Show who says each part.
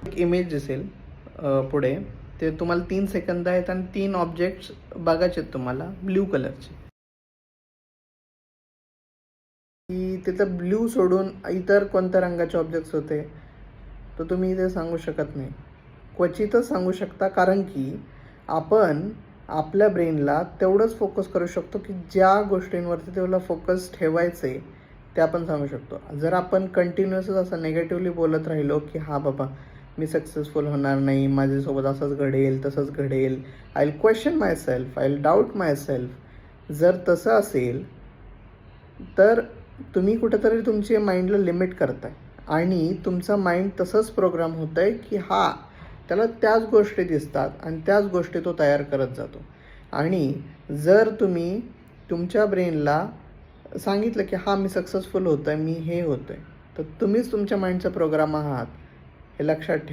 Speaker 1: एक इमेज दिसेल पुढे. ते तुम्हाला 3 सेकंद आहेत आणि 3 ऑब्जेक्ट्स बघायचे आहेत तुम्हाला ब्ल्यू कलरचे. की तिथं ब्ल्यू सोडून इतर कोणत्या रंगाचे ऑब्जेक्ट्स होते, तर तुम्ही ते सांगू शकत नाही. क्वचितच सांगू शकता, कारण की आपण आपल्या ब्रेनला तेवढंच फोकस करू शकतो की ज्या गोष्टींवरती तेवढा फोकस ठेवायचे ते आपण सांगू शकतो. जर आपण कंटिन्युअसच असं नेगेटिव्हली बोलत राहिलो की हा बाबा मी सक्सेसफुल होणार नाही, माझ्यासोबत असंच घडेल तसंच घडेल, I will question my self, I will doubt my self, जर तसं असेल तर तुम्ही कुठेतरी तुमच्या माइंडला लिमिट करताय आणि तुमचा माइंड तसंच प्रोग्राम होतं आहे की त्याला त्याच गोष्टी दिसतात आणि त्याच गोष्टी तो तयार करत जातो. आणि जर तुम्ही तुमच्या ब्रेनला सांगितलं की मी सक्सेसफुल होतो आहे, मी हे होतो आहे, तर तुम्हीच तुमच्या माइंडचा प्रोग्राम आहात, हे लक्षात ठेवा.